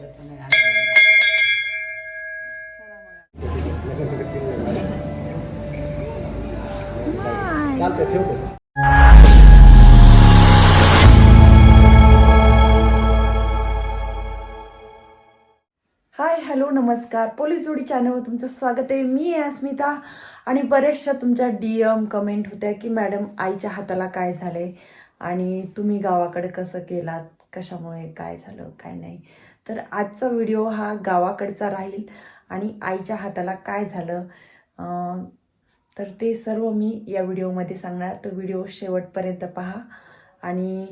Hi hello नमस्कार, police जोडी चॅनलवर तुमचं स्वागत आहे. मी आहे अस्मिता. आणि बऱ्याचशा तुमच्या DM कमेंट होत्या की मॅडम आईच्या हाताला काय झालंय आणि तुम्ही गावाकडे कसं केलात, कशामुळे, काय झालं काय नाही. तर आजचा व्हिडिओ हा गावाकडचा राहील आणि आईच्या हाताला काय झालं तर ते सर्व मी या व्हिडिओमध्ये सांगणार. तर व्हिडिओ शेवटपर्यंत पहा. आणि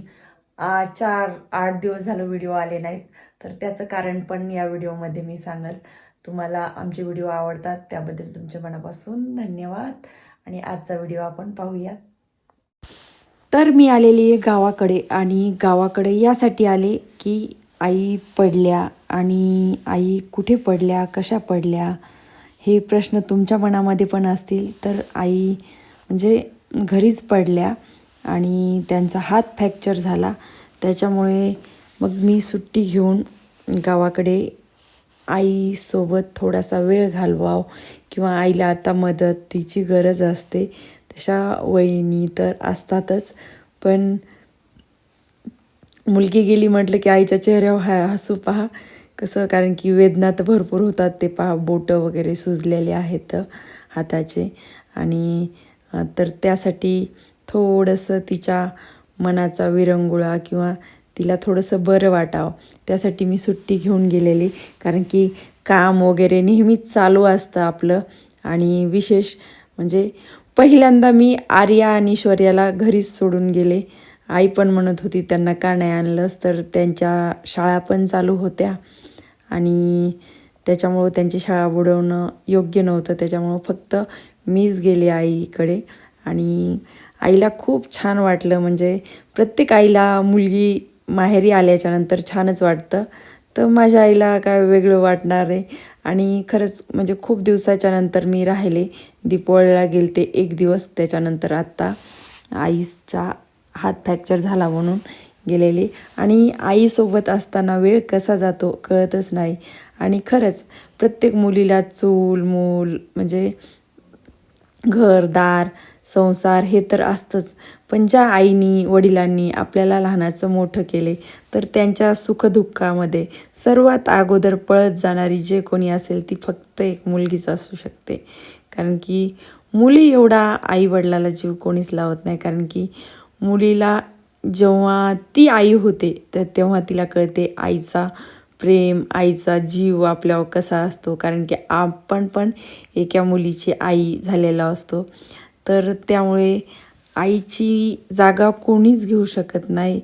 4-8 दिवस झालं व्हिडिओ आले नाहीत, तर त्याचं कारण पण या व्हिडिओमध्ये मी सांगेल. तुम्हाला आमचे व्हिडिओ आवडतात त्याबद्दल तुमच्या मनापासून धन्यवाद. आणि आजचा व्हिडिओ आपण पाहूयात. तर मी आलेली आहे गावाकडे, आणि गावाकडे यासाठी आले की आई पडल्या, आणि आई कुठे पडल्या, कशा पडल्या, हे प्रश्न तुमच्या मनामध्ये पण असतील. तर आई म्हणजे घरीच पडल्या आणि त्यांचा हात फ्रॅक्चर झाला. त्याच्यामुळे मग मी सुट्टी घेऊन गावाकडे आईसोबत थोडासा वेळ घालवाव, किंवा आईला आता मदतीची गरज असते. तशा वहिनी तर असतातच, पण मुलगी गेली म्हटलं की आईच्या चेहऱ्यावर हसू पहा कसं, कारण की वेदना तर भरपूर होतात. ते पहा बोटं वगैरे सुजलेले आहेत हाताचे. आणि तर त्यासाठी थोडंसं तिच्या मनाचा विरंगुळा, किंवा तिला थोडंसं बरं वाटावं, त्यासाठी मी सुट्टी घेऊन गेलेली. कारण की काम वगैरे नेहमीच चालू असतं आपलं. आणि विशेष म्हणजे पहिल्यांदा मी आर्या आणि शौर्याला घरीच सोडून गेले. आई पण म्हणत होती त्यांना का नाही आणलंस, तर त्यांच्या शाळा पण चालू होत्या आणि त्याच्यामुळं त्यांची शाळा बुडवणं योग्य नव्हतं. त्याच्यामुळं फक्त मीच गेले आईकडे. आणि आईला खूप छान वाटलं. म्हणजे प्रत्येक आईला मुलगी माहेरी आल्याच्यानंतर छानच वाटतं. तर माझ्या आईला काय वेगळं वाटणार आहे. आणि खरंच म्हणजे खूप दिवसाच्या नंतर मी राहिले. दीपावलीला गेलते 1 दिवस, त्याच्यानंतर आत्ता आईचा हात फ्रॅक्चर झाला म्हणून गेलेली. आणि आईसोबत असताना वेळ कसा जातो कळतच नाही. आणि खरंच प्रत्येक मुलीला चूल मूल म्हणजे घरदार संसार हे तर असतंच. पण ज्या आईनी वडिलांनी आपल्याला लहानाचं मोठं केले, तर त्यांच्या सुखदुःखामध्ये सर्वात अगोदर पळत जाणारी जे कोणी असेल ती फक्त एक मुलगीच असू शकते. कारण की मुली एवढा आईवडिलाला जीव कोणीच लावत नाही. कारण की मुलीला जेव्हा ती आई होते तर तेव्हा तिला कळते आईचा प्रेम, आईचा जीव आपल्यावर कसा असतो. कारण की आपण पण एका मुलीची आई झालेला असतो. तर त्यामुळे आईची जागा कोणीच घेऊ शकत नाही.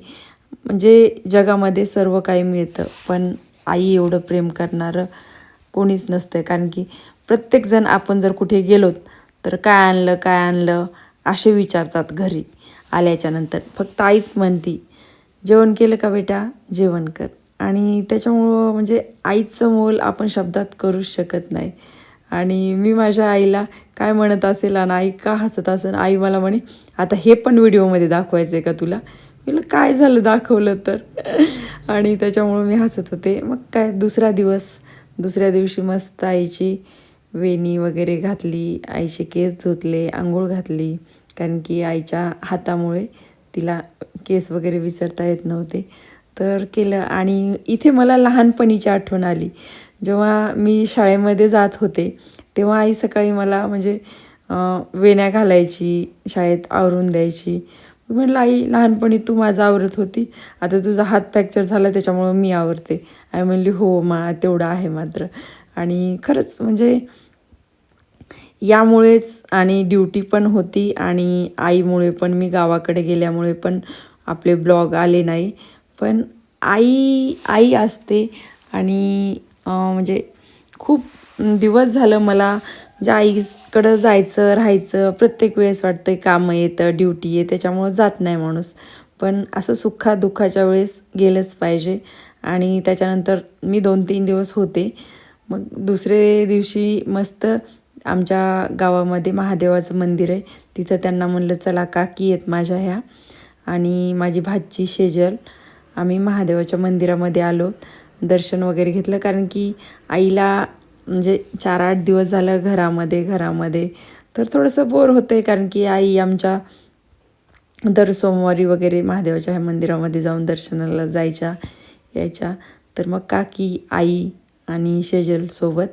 म्हणजे जगामध्ये सर्व काही मिळतं, पण आई एवढं प्रेम करणारं कोणीच नसतं. कारण की प्रत्येकजण आपण जर कुठे गेलोत तर काय आणलं काय आणलं असे विचारतात घरी आल्याच्यानंतर. फक्त आईच म्हणती जेवण केलं का बेटा, जेवण कर. आणि त्याच्यामुळं म्हणजे आईचं मोल आपण शब्दात करूच शकत नाही. आणि मी माझ्या आईला काय म्हणत असेल आणि आई का हसत असेल, आई मला म्हणे आता हे पण व्हिडिओमध्ये दाखवायचं आहे का तुला. म्हटलं काय झालं दाखवलं तर. आणि त्याच्यामुळं मी हसत होते. मग काय दुसऱ्या दिवशी मस्त आईची वेणी वगैरे घातली, आईचे केस धुतले, आंघोळ घातली. कारण की आईच्या हातामुळे तिला केस वगैरे विसरता येत नव्हते. तर केलं. आणि इथे मला लहानपणीची आठवण आली. जेव्हा मी शाळेमध्ये जात होते तेव्हा आई सकाळी मला म्हणजे वेण्या घालायची, शाळेत आवरून द्यायची. म्हटलं आई लहानपणी तू माझं आवरत होती, आता तुझा हात फ्रॅक्चर झाला त्याच्यामुळं मी आवरते. आई म्हणली हो तेवढं आहे मात्र. आणि खरंच म्हणजे यामुळेच, आणि ड्युटी पण होती आणि आईमुळे पण, मी गावाकडे गेल्यामुळे पण आपले ब्लॉग आले नाही. पण आई असते. आणि म्हणजे खूप दिवस झालं मला म्हणजे आईकडं जायचं राहायचं. प्रत्येक वेळेस वाटतं कामं येतं, ड्युटी आहे, त्याच्यामुळं जात नाही माणूस. पण असं सुखादुःखाच्या वेळेस गेलंच पाहिजे. आणि त्याच्यानंतर मी 2-3 दिवस होते. मग दुसरे दिवशी मस्त आमच्या गावामध्ये महादेवाचं मंदिर आहे, तिथं त्यांना म्हणलं चला काकी आहेत माझ्या ह्या आणि माझी भाची शेजल, आम्ही महादेवाच्या मंदिरामध्ये आलो. दर्शन वगैरे घेतलं, कारण की आईला म्हणजे 4-8 दिवस झालं घरामध्ये तर थोडंसं बोर होतं आहे, कारण की आई आमच्या दर सोमवारी वगैरे महादेवाच्या मंदिरामध्ये जाऊन दर्शनाला जायच्या यायच्या. तर मग काकी, आई आणि शेजलसोबत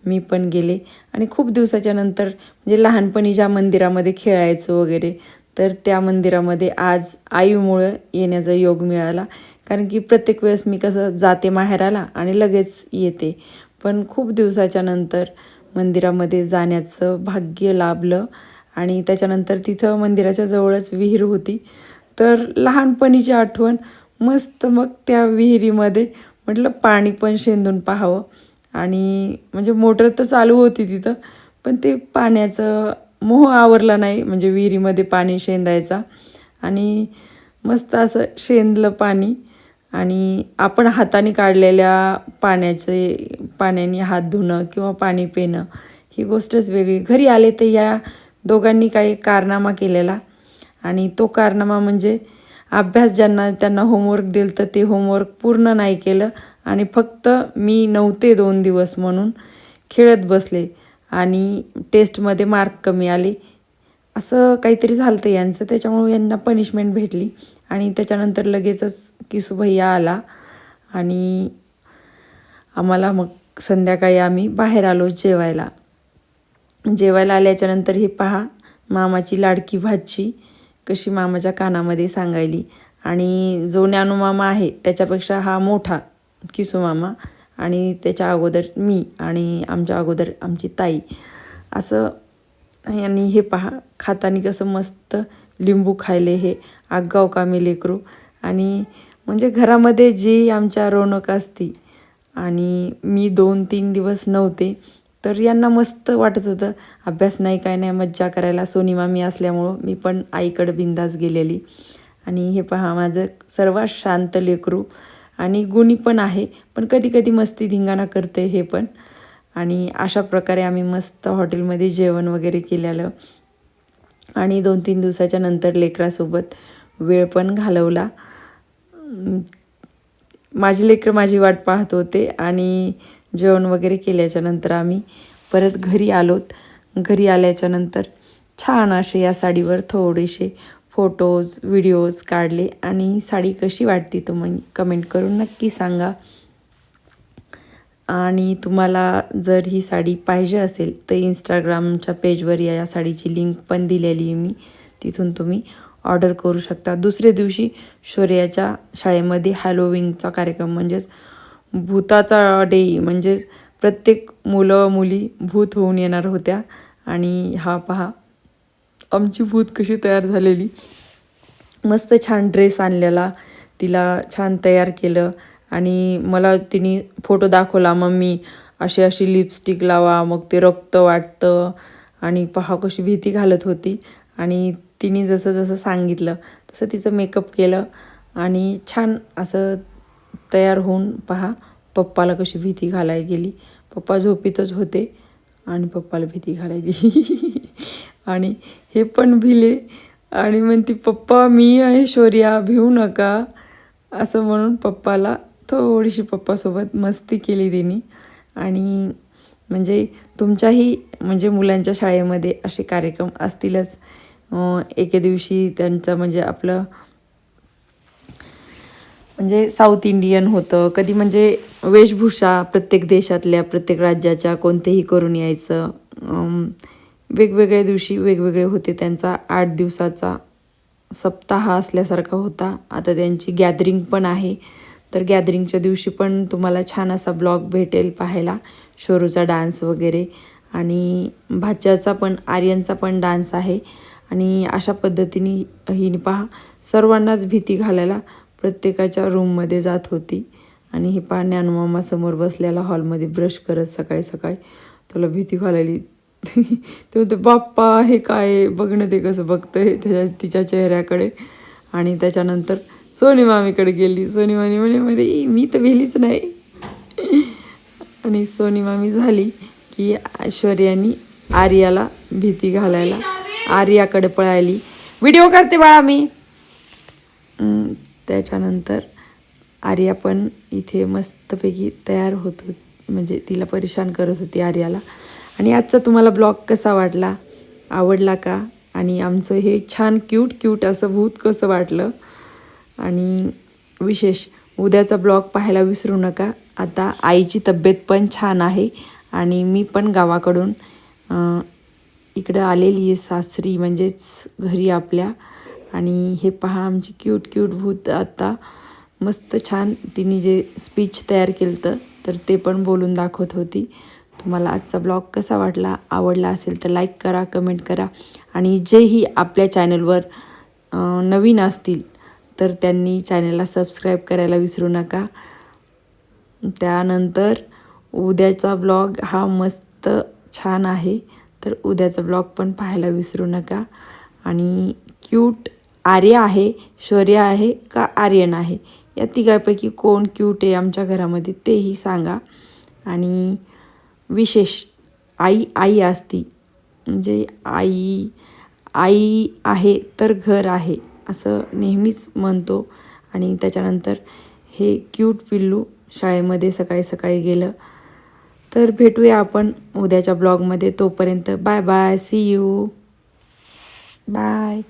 मी पण गेले आणि खूप दिवसाच्या नंतर म्हणजे लहानपणी ज्या मंदिरामध्ये खेळायचं वगैरे, तर त्या मंदिरामध्ये आज आईमुळं येण्याचा योग मिळाला. कारण की प्रत्येक वेळेस मी कसं जाते माहेराला आणि लगेच येते, पण खूप दिवसाच्या नंतर मंदिरामध्ये जाण्याचं भाग्य लाभलं. आणि त्याच्यानंतर तिथं मंदिराच्या जवळच विहीर होती, तर लहानपणीची आठवण मस्त. मग त्या विहिरीमध्ये म्हटलं पाणी पण शेंदून पाहावं, आणि म्हणजे मोटर तर चालू होती तिथं, पण ते पाण्याचं मोह आवरला नाही, म्हणजे विहिरीमध्ये पाणी शेंदायचा. आणि मस्त असं शेंदलं पाणी, आणि आपण हाताने काढलेल्या पाण्याने हात धुणं किंवा पाणी पिणं ही गोष्टच वेगळी. घरी आले तर या दोघांनी काही कारनामा केलेला, आणि तो कारनामा म्हणजे अभ्यास ज्यांना त्यांना होमवर्क दिलं तर ते होमवर्क पूर्ण नाही केलं, आणि फक्त मी नव्हते 2 दिवस म्हणून खेळत बसले आणि टेस्टमध्ये मार्क कमी आले. असं काहीतरी झालं होतं यांचं, त्याच्यामुळे यांना पनिशमेंट भेटली. आणि त्याच्यानंतर लगेचच किसू भैया आला, आणि आम्हाला मग संध्याकाळी आम्ही बाहेर आलो जेवायला. आल्याच्यानंतर हे पहा, मामाची लाडकी भाची कशी मामाच्या कानामध्ये सांगायली. आणि जो ज्ञानू मामा आहे त्याच्यापेक्षा हा मोठा किसू मामा, आणि त्याच्या अगोदर मी, आणि आमच्या अगोदर आमची ताई. असं. आणि हे पहा खातानी कसं मस्त लिंबू खायले हे आगाव कामी लेकरू. आणि म्हणजे घरामध्ये जी आमच्या रौनक असती, आणि मी 2-3 दिवस नव्हते, तर यांना मस्त वाटत होतं. अभ्यास नाही काय नाही, मज्जा करायला. सोनी मामी असल्यामुळं मी पण आईकडं बिंदास गेलेली. आणि हे पहा माझं सर्वात शांत लेकरू, आणि गुणी पण आहे, पण कधी कधी मस्ती धिंगाणा करते हे पण. आणि अशा प्रकारे आम्ही मस्त हॉटेलमध्ये जेवण वगैरे केलेलं, आणि 2-3 दिवसाच्या नंतर लेकरासोबत वेळ पण घालवला. माझी लेकरं माझी वाट पाहत होते, आणि जेवण वगैरे केल्याच्यानंतर आम्ही परत घरी आलोत. घरी आल्याच्यानंतर छान असे या साडीवर थोडेसे फोटोज व्हिडिओज काढले. आणि साडी कशी वाटते तुम्ही कमेंट करून नक्की सांगा. आणि तुम्हाला जर ही साडी पाहिजे असेल तर इंस्टाग्रामच्या पेजवर या साडीची लिंक पण दिलेली आहे मी, तिथून तुम्ही ऑर्डर करू शकता. दुसऱ्या दिवशी शौर्याच्या शाळेमध्ये हॅलोविनचा कार्यक्रम, म्हणजेच भूताचा डे, म्हणजे प्रत्येक मुलं मुली भूत होऊन येणार होत्या. आणि हा पहा आमची भूत कशी तयार झालेली. मस्त छान ड्रेस आणलेला, तिला छान तयार केलं, आणि मला तिने फोटो दाखवला, मम्मी अशी अशी लिपस्टिक लावा, मग ते रक्त वाटतं. आणि पहा कशी भीती घालत होती. आणि तिने जसं जसं सांगितलं तसं तिचं मेकअप केलं, आणि छान असं तयार होऊन पहा पप्पाला कशी भीती घालायला गेली. पप्पा झोपीतच होते, आणि पप्पाला भीती घालायली. आणि हे पण भिले, आणि म्हणते पप्पा मी आहे शौर्या, भिवू नका, असं म्हणून पप्पाला थोडीशी पप्पासोबत मस्ती केली तिने. आणि म्हणजे तुमच्याही म्हणजे मुलांच्या शाळेमध्ये असे कार्यक्रम असतीलच. एके दिवशी त्यांचं म्हणजे आपलं म्हणजे साऊथ इंडियन होतं, कधी म्हणजे वेशभूषा प्रत्येक देशातल्या प्रत्येक राज्याच्या कोणतेही करून यायचं. वेगवेगळ्या दिवशी वेगवेगळे होते. त्यांचा 8 दिवसाचा सप्ताह असल्यासारखा होता. आता त्यांची गॅदरिंग पण आहे, तर गॅदरिंगच्या दिवशी पण तुम्हाला छान असा ब्लॉग भेटेल पाहायला, शोरूचा डान्स वगैरे. आणि भाच्याचा पण आर्यनचा पण डान्स आहे. आणि अशा पद्धतीने ही पहा सर्वांनाच भीती घालायला प्रत्येकाच्या रूममध्ये जात होती. आणि ही पहा ज्ञानूमामा समोर बसलेला हॉलमध्ये ब्रश करत सकाळी सकाळी तुला भीती घालायली. ते म्हणते बाप्पा हे काय, बघणं ते कसं बघतंय तिच्या चेहऱ्याकडे. आणि त्याच्यानंतर सोनी मामीकडे गेली. सोनी मामी म्हणे मी तर भेलीच नाही. आणि सोनी मामी झाली की ऐश्वर्यानी आर्याला भीती घालायला आर्याकडे पळाली. व्हिडिओ करते बाळा मी. त्याच्यानंतर आर्या पण इथे मस्तपैकी तयार होत होती, म्हणजे तिला परेशान करत होती आर्याला. आणि आजचा तुम्हाला ब्लॉग कसा वाटला, आवडला का? आणि आमचं हे छान क्यूट असं भूत कसं वाटलं? आणि विशेष उद्याचा ब्लॉग पाहायला विसरू नका. आता आईची तब्येत पण छान आहे आणि मी पण गावाकडून इकडं आलेली आहे सासरी, म्हणजेच घरी आपल्या. आणि हे पहा आमची क्यूट भूत आता मस्त छान तिने जे स्पीच तयार केलं तर ते पण बोलून दाखवत होती. तुम्हाला आजचा ब्लॉग कसा वाटला, आवडला असेल तर लाईक करा, कमेंट करा. आणि जेही आपल्या चॅनलवर नवीन असतील तर त्यांनी चॅनलला सबस्क्राईब करायला विसरू नका. त्यानंतर उद्याचा ब्लॉग हा मस्त छान आहे, तर उद्याचा ब्लॉग पण पाहायला विसरू नका. आणि क्यूट आर्या आहे, शौर्य आहे का आर्यन आहे, या तिघांपैकी कोण क्यूट आहे आमच्या घरामध्ये तेही सांगा. आणि विशेष आई असती, म्हणजे आई आहे तर घर आहे असं नेहमीच म्हणतो. आणि त्याच्यानंतर हे क्यूट पिल्लू शाळेमध्ये सकाळी गेलं. तर भेटूया आपण उद्याच्या ब्लॉगमध्ये. तोपर्यंत bye bye, see you, bye.